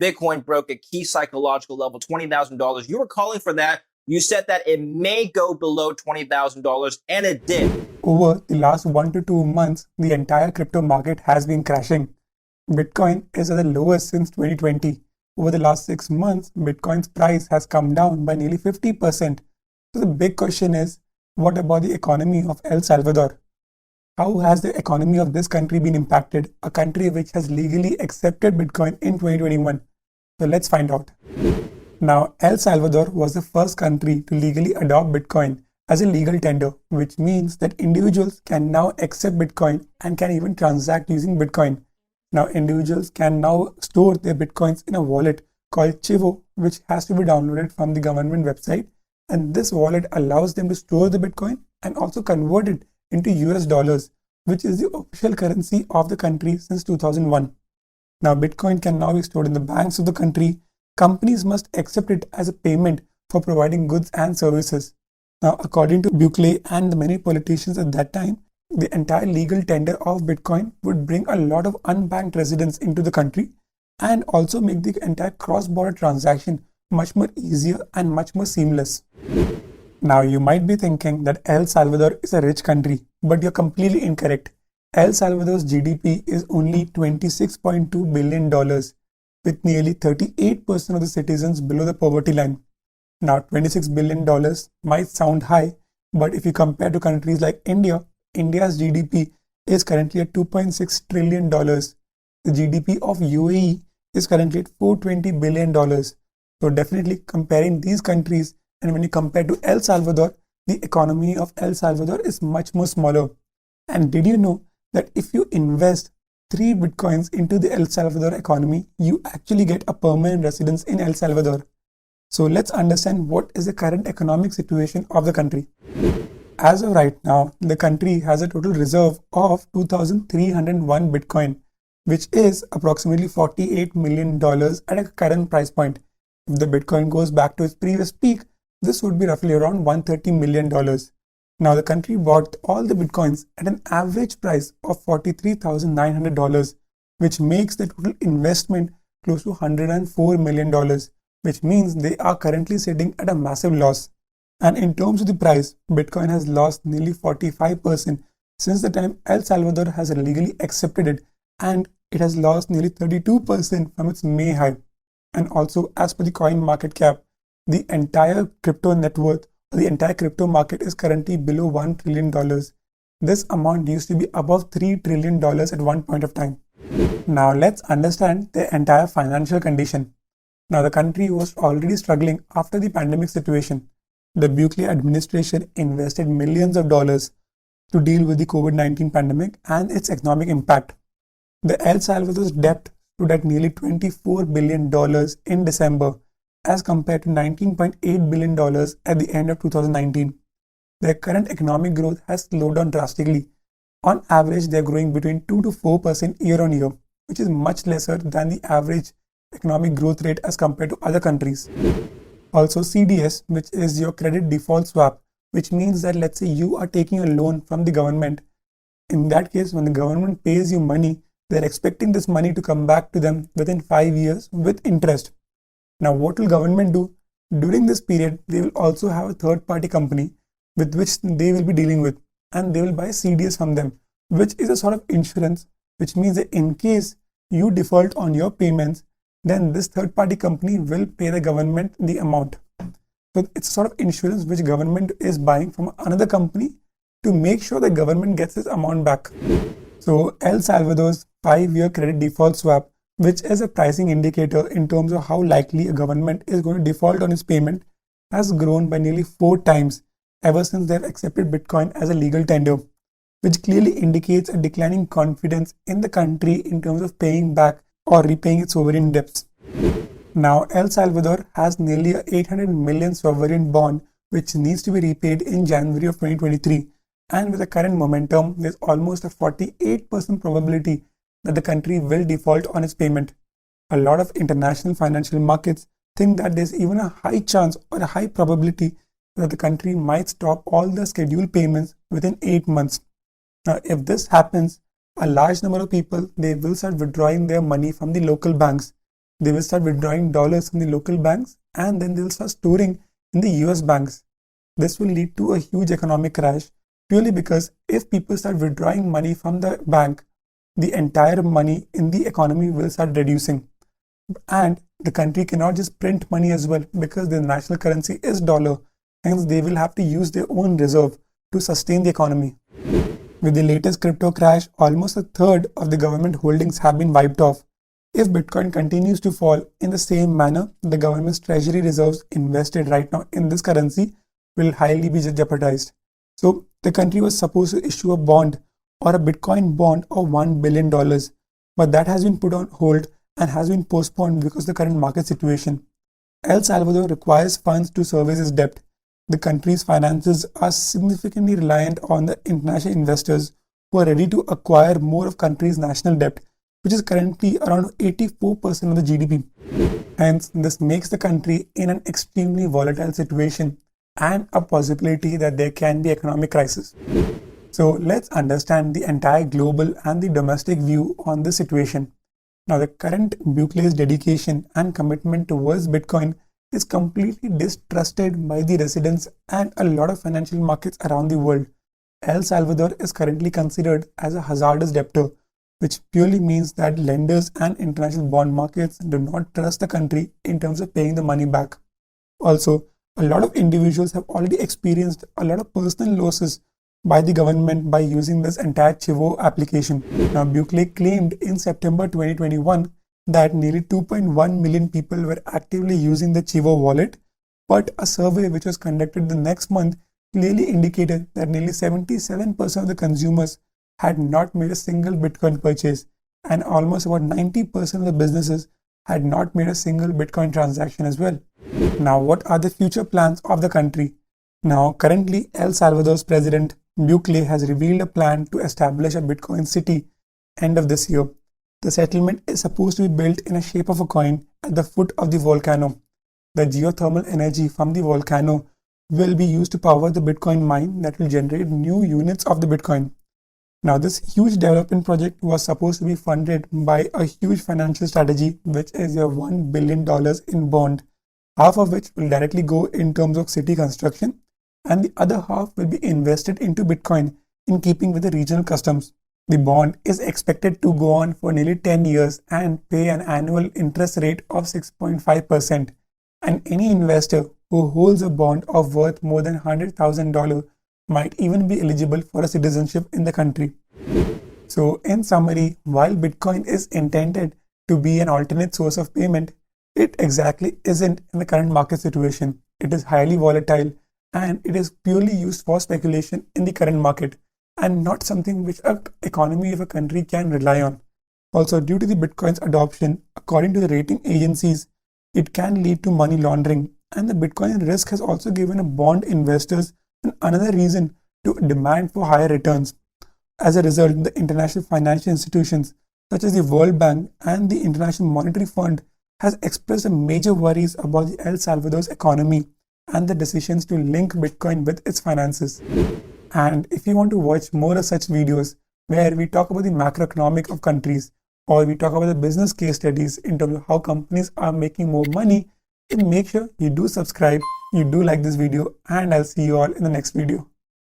Bitcoin broke a key psychological level, $20,000. You were calling for that. You said that it may go below $20,000, and it did. Over the last 1 to 2 months, the entire crypto market has been crashing. Bitcoin is at the lowest since 2020. Over the last 6 months, Bitcoin's price has come down by nearly 50%. So the big question is, what about the economy of El Salvador? How has the economy of this country been impacted? A country which has legally accepted Bitcoin in 2021. So let's find out. Now, El Salvador was the first country to legally adopt Bitcoin as a legal tender, which means that individuals can now accept Bitcoin and can even transact using Bitcoin. Now, individuals can now store their Bitcoins in a wallet called Chivo, which has to be downloaded from the government website. And this wallet allows them to store the Bitcoin and also convert it into US dollars, which is the official currency of the country since 2001. Now, Bitcoin can now be stored in the banks of the country. Companies must accept it as a payment for providing goods and services. Now, according to Bukele and the many politicians at that time, the entire legal tender of Bitcoin would bring a lot of unbanked residents into the country and also make the entire cross-border transaction much more easier and much more seamless. Now, you might be thinking that El Salvador is a rich country, but you're completely incorrect. El Salvador's GDP is only $26.2 billion, with nearly 38% of the citizens below the poverty line. Now, $26 billion might sound high, but if you compare to countries like India, India's GDP is currently at $2.6 trillion. The GDP of UAE is currently at $420 billion. So definitely comparing these countries, and when you compare to El Salvador, the economy of El Salvador is much more smaller. And did you know that if you invest 3 Bitcoins into the El Salvador economy, you actually get a permanent residence in El Salvador? So let's understand what is the current economic situation of the country. As of right now, the country has a total reserve of 2,301 Bitcoin, which is approximately $48 million at a current price point. If the Bitcoin goes back to its previous peak, this would be roughly around $130 million. Now, the country bought all the Bitcoins at an average price of $43,900, which makes the total investment close to $104 million, which means they are currently sitting at a massive loss. And in terms of the price, Bitcoin has lost nearly 45% since the time El Salvador has legally accepted it, and it has lost nearly 32% from its May high. And also, as per the coin market cap, the entire crypto net worth, the entire crypto market is currently below $1 trillion. This amount used to be above $3 trillion at one point of time. Now, let's understand the entire financial condition. Now, the country was already struggling after the pandemic situation. The Bukele administration invested millions of dollars to deal with the COVID-19 pandemic and its economic impact. The El Salvador's debt stood at nearly $24 billion in December as compared to $19.8 billion at the end of 2019. Their current economic growth has slowed down drastically. On average, they are growing between 2 to 4% year on year, which is much lesser than the average economic growth rate as compared to other countries. Also, CDS, which is your credit default swap, which means that let's say you are taking a loan from the government. In that case, when the government pays you money, they're expecting this money to come back to them within 5 years with interest. Now, what will government do? During this period, they will also have a third-party company with which they will be dealing with, and they will buy CDS from them, which is a sort of insurance, which means that in case you default on your payments, then this third-party company will pay the government the amount. So it's a sort of insurance which government is buying from another company to make sure the government gets this amount back. So El Salvador's 5-year credit default swap, which is a pricing indicator in terms of how likely a government is going to default on its payment, has grown by nearly 4 times ever since they have accepted Bitcoin as a legal tender, which clearly indicates a declining confidence in the country in terms of paying back or repaying its sovereign debts. Now, El Salvador has nearly a 800 million sovereign bond which needs to be repaid in January of 2023, and with the current momentum, there's almost a 48% probability that the country will default on its payment. A lot of international financial markets think that there's even a high chance or a high probability that the country might stop all the scheduled payments within 8 months. Now, if this happens, a large number of people, they will start withdrawing their money from the local banks. they will start withdrawing dollars from the local banks and then they will start storing in the US banks. This will lead to a huge economic crash purely because if people start withdrawing money from the bank, the entire money in the economy will start reducing. And the country cannot just print money as well because the national currency is dollar. Hence, they will have to use their own reserve to sustain the economy. With the latest crypto crash, almost a third of the government holdings have been wiped off. If Bitcoin continues to fall in the same manner, the government's treasury reserves invested right now in this currency will highly be jeopardized. So the country was supposed to issue a bond or a Bitcoin bond of $1 billion, but that has been put on hold and has been postponed because of the current market situation. El Salvador requires funds to service its debt. The country's finances are significantly reliant on the international investors who are ready to acquire more of country's national debt, which is currently around 84% of the GDP. Hence, this makes the country in an extremely volatile situation and a possibility that there can be economic crisis. So let's understand the entire global and the domestic view on this situation. Now, the current Bukele's dedication and commitment towards Bitcoin is completely distrusted by the residents and a lot of financial markets around the world. El Salvador is currently considered as a hazardous debtor, which purely means that lenders and international bond markets do not trust the country in terms of paying the money back. Also, a lot of individuals have already experienced a lot of personal losses by the government by using this entire Chivo application. Now, Bukele claimed in September 2021 that nearly 2.1 million people were actively using the Chivo wallet, but a survey which was conducted the next month clearly indicated that nearly 77% of the consumers had not made a single Bitcoin purchase, and almost about 90% of the businesses had not made a single Bitcoin transaction as well. Now, what are the future plans of the country? Now, currently, El Salvador's president Bukele has revealed a plan to establish a Bitcoin city end of this year. The settlement is supposed to be built in a shape of a coin at the foot of the volcano. The geothermal energy from the volcano will be used to power the Bitcoin mine that will generate new units of the Bitcoin. Now, this huge development project was supposed to be funded by a huge financial strategy, which is your $1 billion in bond, half of which will directly go in terms of city construction, and the other half will be invested into Bitcoin in keeping with the regional customs. The bond is expected to go on for nearly 10 years and pay an annual interest rate of 6.5%. And any investor who holds a bond of worth more than $100,000 might even be eligible for a citizenship in the country. So, in summary, while Bitcoin is intended to be an alternate source of payment, it exactly isn't in the current market situation. It is highly volatile and it is purely used for speculation in the current market, and not something which an economy of a country can rely on. Also, due to the Bitcoin's adoption, according to the rating agencies, it can lead to money laundering, and the Bitcoin risk has also given a bond investors another reason to demand for higher returns. As a result, the international financial institutions such as the World Bank and the International Monetary Fund has expressed major worries about the El Salvador's economy and the decisions to link Bitcoin with its finances. And if you want to watch more of such videos where we talk about the macroeconomic of countries, or we talk about the business case studies in terms of how companies are making more money, then make sure you do subscribe, you do like this video, and I'll see you all in the next video.